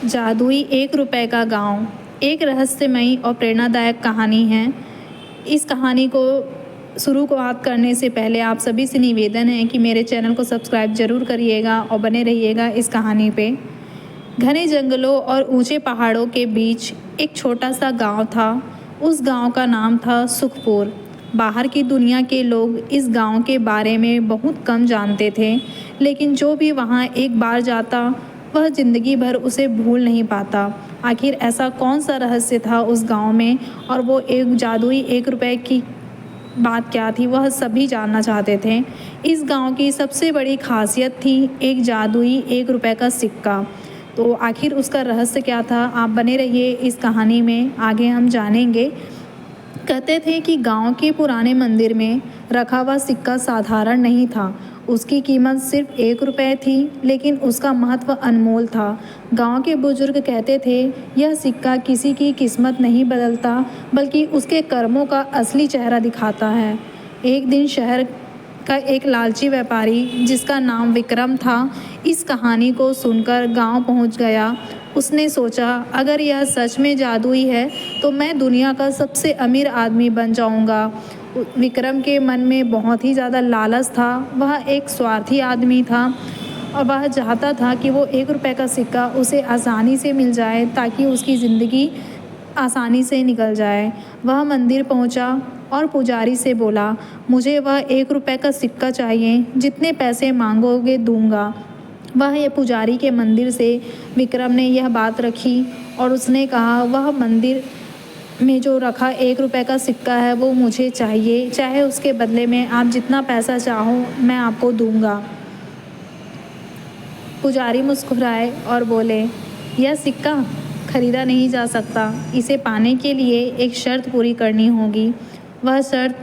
जादुई 1 रुपए का गाँव एक रहस्यमयी और प्रेरणादायक कहानी है। इस कहानी को शुरुआत करने से पहले आप सभी से निवेदन है कि मेरे चैनल को सब्सक्राइब ज़रूर करिएगा और बने रहिएगा इस कहानी पे। घने जंगलों और ऊंचे पहाड़ों के बीच एक छोटा सा गांव था। उस गांव का नाम था सुखपुर। बाहर की दुनिया के लोग इस गांव के बारे में बहुत कम जानते थे, लेकिन जो भी वहां एक बार जाता वह जिंदगी भर उसे भूल नहीं पाता। आखिर ऐसा कौन सा रहस्य था उस गांव में, और वो एक जादुई 1 रुपए की बात क्या थी, वह सभी जानना चाहते थे। इस गांव की सबसे बड़ी खासियत थी एक जादुई 1 रुपए का सिक्का। तो आखिर उसका रहस्य क्या था, आप बने रहिए इस कहानी में, आगे हम जानेंगे। कहते थे कि गांव के पुराने मंदिर में रखा हुआ सिक्का साधारण नहीं था। उसकी कीमत सिर्फ 1 रुपए थी, लेकिन उसका महत्व अनमोल था। गांव के बुजुर्ग कहते थे यह सिक्का किसी की किस्मत नहीं बदलता, बल्कि उसके कर्मों का असली चेहरा दिखाता है। एक दिन शहर का एक लालची व्यापारी जिसका नाम विक्रम था, इस कहानी को सुनकर गांव पहुंच गया। उसने सोचा अगर यह सच में जादुई है तो मैं दुनिया का सबसे अमीर आदमी बन जाऊंगा। विक्रम के मन में बहुत ही ज़्यादा लालच था। वह एक स्वार्थी आदमी था और वह चाहता था कि वो 1 रुपए का सिक्का उसे आसानी से मिल जाए ताकि उसकी ज़िंदगी आसानी से निकल जाए। वह मंदिर पहुंचा और पुजारी से बोला, मुझे वह 1 रुपए का सिक्का चाहिए, जितने पैसे मांगोगे दूंगा। वह ये पुजारी के मंदिर से विक्रम ने यह बात रखी और उसने कहा वह मंदिर में जो रखा 1 रुपए का सिक्का है वो मुझे चाहिए, चाहे उसके बदले में आप जितना पैसा चाहो मैं आपको दूंगा। पुजारी मुस्कुराए और बोले, यह सिक्का खरीदा नहीं जा सकता, इसे पाने के लिए एक शर्त पूरी करनी होगी। वह शर्त?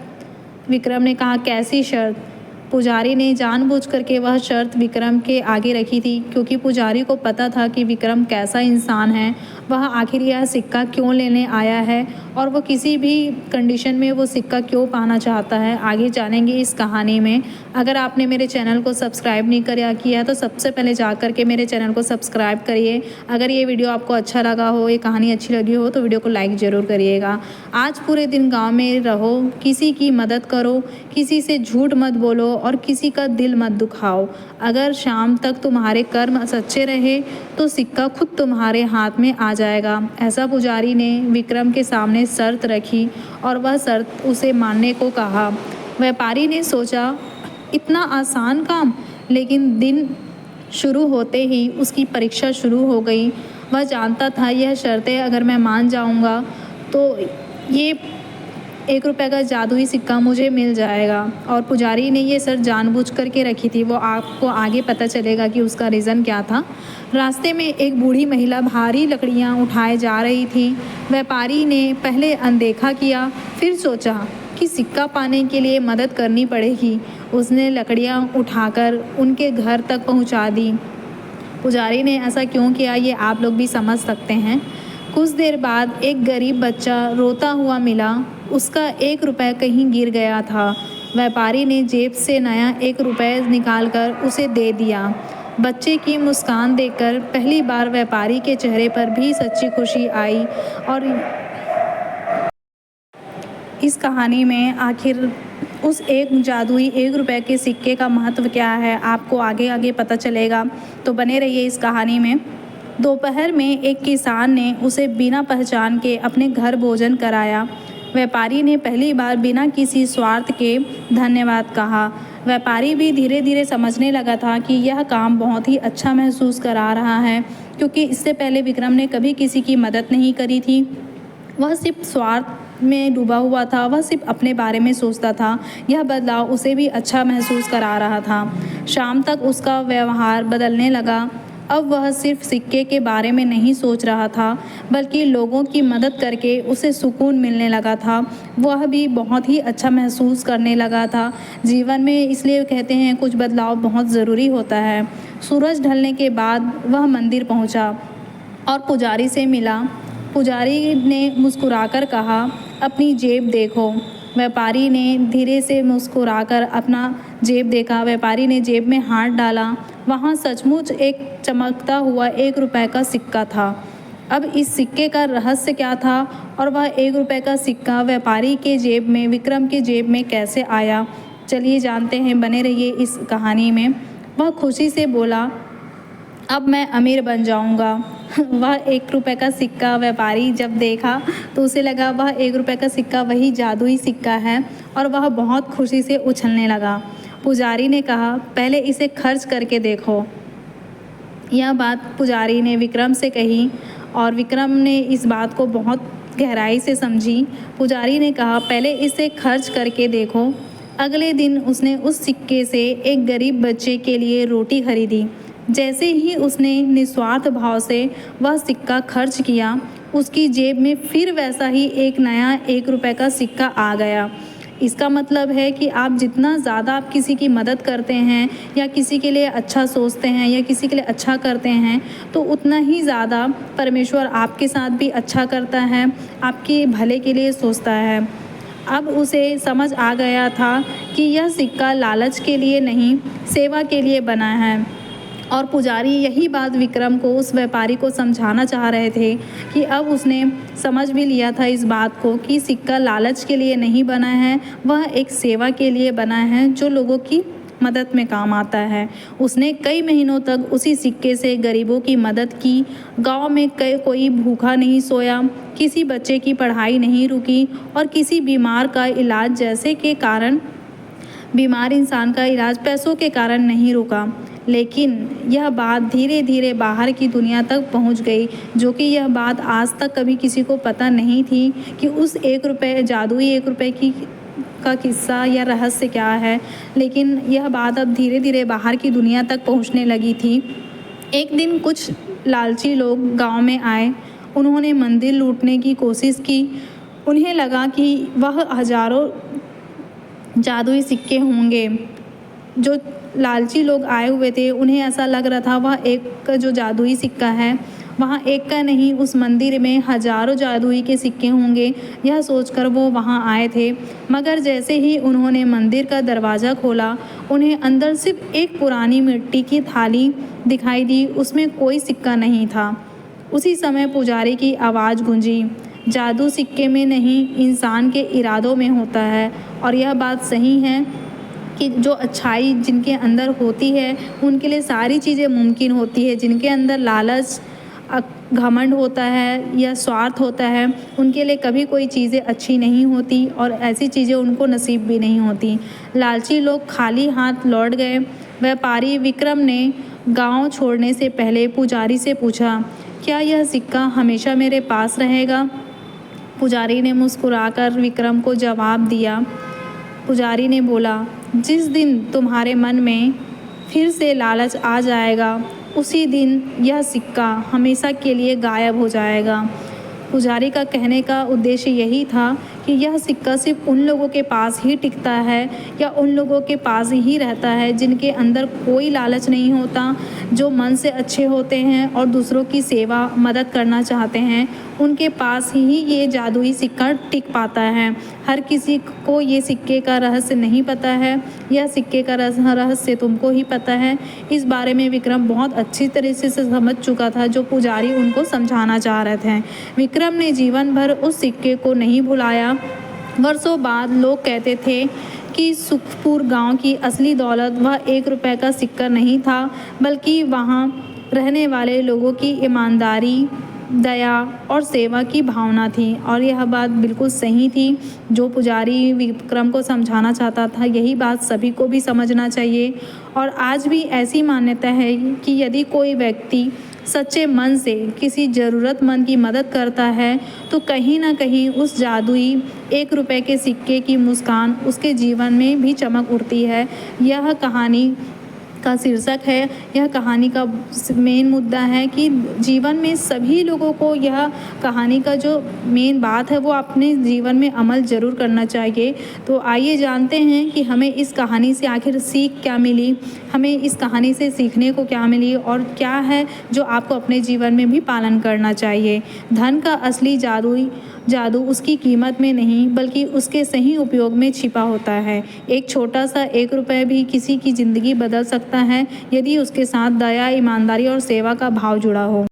विक्रम ने कहा, कैसी शर्त? पुजारी ने जानबूझकर के वह शर्त विक्रम के आगे रखी थी, क्योंकि पुजारी को पता था कि विक्रम कैसा इंसान है, वह आखिर यह सिक्का क्यों लेने आया है और वो किसी भी कंडीशन में वो सिक्का क्यों पाना चाहता है। आगे जानेंगे इस कहानी में। अगर आपने मेरे चैनल को सब्सक्राइब नहीं किया है तो सबसे पहले जा कर के मेरे चैनल को सब्सक्राइब करिए। अगर ये वीडियो आपको अच्छा लगा हो, ये कहानी अच्छी लगी हो, तो वीडियो को लाइक ज़रूर करिएगा। आज पूरे दिन गाँव में रहो, किसी की मदद करो, किसी से झूठ मत बोलो और किसी का दिल मत दुखाओ। अगर शाम तक तुम्हारे कर्म सच्चे रहे तो सिक्का खुद तुम्हारे हाथ में आ जाएगा। ऐसा पुजारी ने विक्रम के सामने शर्त रखी और वह शर्त उसे मानने को कहा। व्यापारी ने सोचा इतना आसान काम, लेकिन दिन शुरू होते ही उसकी परीक्षा शुरू हो गई। वह जानता था यह शर्तें अगर मैं मान जाऊंगा तो ये 1 रुपए का जादुई सिक्का मुझे मिल जाएगा। और पुजारी ने ये शर्त जानबूझ करके रखी थी, वो आपको आगे पता चलेगा कि उसका रीज़न क्या था। रास्ते में एक बूढ़ी महिला भारी लकड़ियाँ उठाए जा रही थी। व्यापारी ने पहले अनदेखा किया, फिर सोचा कि सिक्का पाने के लिए मदद करनी पड़ेगी। उसने लकड़ियाँ उठाकर उनके घर तक पहुँचा दी। पुजारी ने ऐसा क्यों किया ये आप लोग भी समझ सकते हैं। कुछ देर बाद एक गरीब बच्चा रोता हुआ मिला। उसका 1 रुपए कहीं गिर गया था। व्यापारी ने जेब से नया 1 रुपए निकालकर उसे दे दिया। बच्चे की मुस्कान देखकर पहली बार व्यापारी के चेहरे पर भी सच्ची खुशी आई। और इस कहानी में आखिर उस एक जादुई 1 रुपए के सिक्के का महत्व क्या है, आपको आगे आगे पता चलेगा, तो बने रहिए इस कहानी में। दोपहर में एक किसान ने उसे बिना पहचान के अपने घर भोजन कराया। व्यापारी ने पहली बार बिना किसी स्वार्थ के धन्यवाद कहा। व्यापारी भी धीरे धीरे समझने लगा था कि यह काम बहुत ही अच्छा महसूस करा रहा है, क्योंकि इससे पहले विक्रम ने कभी किसी की मदद नहीं करी थी। वह सिर्फ स्वार्थ में डूबा हुआ था, वह सिर्फ अपने बारे में सोचता था। यह बदलाव उसे भी अच्छा महसूस करा रहा था। शाम तक उसका व्यवहार बदलने लगा। अब वह सिर्फ सिक्के के बारे में नहीं सोच रहा था, बल्कि लोगों की मदद करके उसे सुकून मिलने लगा था। वह भी बहुत ही अच्छा महसूस करने लगा था। जीवन में इसलिए कहते हैं कुछ बदलाव बहुत ज़रूरी होता है। सूरज ढलने के बाद वह मंदिर पहुंचा और पुजारी से मिला। पुजारी ने मुस्कुराकर कहा, अपनी जेब देखो। व्यापारी ने धीरे से मुस्कुराकर अपना जेब देखा। व्यापारी ने जेब में हाथ डाला वहाँ सचमुच एक चमकता हुआ 1 रुपए का सिक्का था। अब इस सिक्के का रहस्य क्या था और वह 1 रुपए का सिक्का व्यापारी के जेब में, विक्रम के जेब में कैसे आया? चलिए जानते हैं, बने रहिए इस कहानी में। वह खुशी से बोला, अब मैं अमीर बन जाऊंगा। वह 1 रुपए का सिक्का व्यापारी जब देखा तो उसे लगा वह 1 रुपए का सिक्का वही जादुई सिक्का है और वह बहुत खुशी से उछलने लगा। पुजारी ने कहा, पहले इसे खर्च करके देखो। यह बात पुजारी ने विक्रम से कही और विक्रम ने इस बात को बहुत गहराई से समझी। पुजारी ने कहा, पहले इसे खर्च करके देखो। अगले दिन उसने उस सिक्के से एक गरीब बच्चे के लिए रोटी खरीदी। जैसे ही उसने निस्वार्थ भाव से वह सिक्का खर्च किया, उसकी जेब में फिर वैसा ही एक नया 1 रुपए का सिक्का आ गया। इसका मतलब है कि आप जितना ज़्यादा आप किसी की मदद करते हैं या किसी के लिए अच्छा सोचते हैं या किसी के लिए अच्छा करते हैं, तो उतना ही ज़्यादा परमेश्वर आपके साथ भी अच्छा करता है, आपके भले के लिए सोचता है। अब उसे समझ आ गया था कि यह सिक्का लालच के लिए नहीं, सेवा के लिए बना है। और पुजारी यही बात विक्रम को, उस व्यापारी को समझाना चाह रहे थे कि अब उसने समझ भी लिया था इस बात को कि सिक्का लालच के लिए नहीं बना है, वह एक सेवा के लिए बना है जो लोगों की मदद में काम आता है। उसने कई महीनों तक उसी सिक्के से गरीबों की मदद की। गांव में कोई भूखा नहीं सोया, किसी बच्चे की पढ़ाई नहीं रुकी और किसी बीमार का इलाज जैसे के कारण, बीमार इंसान का इलाज पैसों के कारण नहीं रुका। लेकिन यह बात धीरे धीरे बाहर की दुनिया तक पहुंच गई, जो कि यह बात आज तक कभी किसी को पता नहीं थी कि उस 1 रुपए, जादुई 1 रुपए का किस्सा या रहस्य क्या है। लेकिन यह बात अब धीरे धीरे बाहर की दुनिया तक पहुंचने लगी थी। एक दिन कुछ लालची लोग गांव में आए। उन्होंने मंदिर लूटने की कोशिश की। उन्हें लगा कि वह हजारों जादुई सिक्के होंगे। जो लालची लोग आए हुए थे, उन्हें ऐसा लग रहा था वह एक का जो जादुई सिक्का है, वहाँ एक का नहीं, उस मंदिर में हजारों जादुई के सिक्के होंगे। यह सोचकर वो वहाँ आए थे। मगर जैसे ही उन्होंने मंदिर का दरवाज़ा खोला, उन्हें अंदर सिर्फ एक पुरानी मिट्टी की थाली दिखाई दी। उसमें कोई सिक्का नहीं था। उसी समय पुजारी की आवाज़ गूंजी, जादू सिक्के में नहीं, इंसान के इरादों में होता है। और यह बात सही है कि जो अच्छाई जिनके अंदर होती है, उनके लिए सारी चीज़ें मुमकिन होती है। जिनके अंदर लालच, घमंड होता है या स्वार्थ होता है, उनके लिए कभी कोई चीज़ें अच्छी नहीं होती और ऐसी चीज़ें उनको नसीब भी नहीं होती। लालची लोग खाली हाथ लौट गए। व्यापारी विक्रम ने गांव छोड़ने से पहले पुजारी से पूछा, क्या यह सिक्का हमेशा मेरे पास रहेगा? पुजारी ने मुस्कुराकर विक्रम को जवाब दिया। पुजारी ने बोला, जिस दिन तुम्हारे मन में फिर से लालच आ जाएगा, उसी दिन यह सिक्का हमेशा के लिए गायब हो जाएगा। पुजारी का कहने का उद्देश्य यही था कि यह सिक्का सिर्फ उन लोगों के पास ही टिकता है या उन लोगों के पास ही रहता है जिनके अंदर कोई लालच नहीं होता, जो मन से अच्छे होते हैं और दूसरों की सेवा, मदद करना चाहते हैं। उनके पास ही ये जादुई सिक्का टिक पाता है। हर किसी को ये सिक्के का रहस्य नहीं पता है। यह सिक्के का रहस्य तुमको ही पता है। इस बारे में विक्रम बहुत अच्छी तरह से समझ चुका था जो पुजारी उनको समझाना चाह रहे थे। विक्रम ने जीवन भर उस सिक्के को नहीं भुलाया। वर्षों बाद लोग कहते थे कि सुखपुर गांव की असली दौलत वह 1 रुपए का सिक्का नहीं था, बल्कि वहां रहने वाले लोगों की ईमानदारी, दया और सेवा की भावना थी। और यह बात बिल्कुल सही थी। जो पुजारी विक्रम को समझाना चाहता था, यही बात सभी को भी समझना चाहिए। और आज भी ऐसी मान्यता है कि यदि कोई व्यक्ति सच्चे मन से किसी ज़रूरतमंद की मदद करता है, तो कहीं ना कहीं उस जादुई 1 रुपए के सिक्के की मुस्कान उसके जीवन में भी चमक उठती है। यह कहानी का शीर्षक है। यह कहानी का मेन मुद्दा है कि जीवन में सभी लोगों को यह कहानी का जो मेन बात है वो अपने जीवन में अमल ज़रूर करना चाहिए। तो आइए जानते हैं कि हमें इस कहानी से आखिर सीख क्या मिली, हमें इस कहानी से सीखने को क्या मिली और क्या है जो आपको अपने जीवन में भी पालन करना चाहिए। धन का असली जादुई जादू उसकी कीमत में नहीं बल्कि उसके सही उपयोग में छिपा होता है। एक छोटा सा 1 रुपये भी किसी की ज़िंदगी बदल सकता है यदि उसके साथ दया, ईमानदारी और सेवा का भाव जुड़ा हो।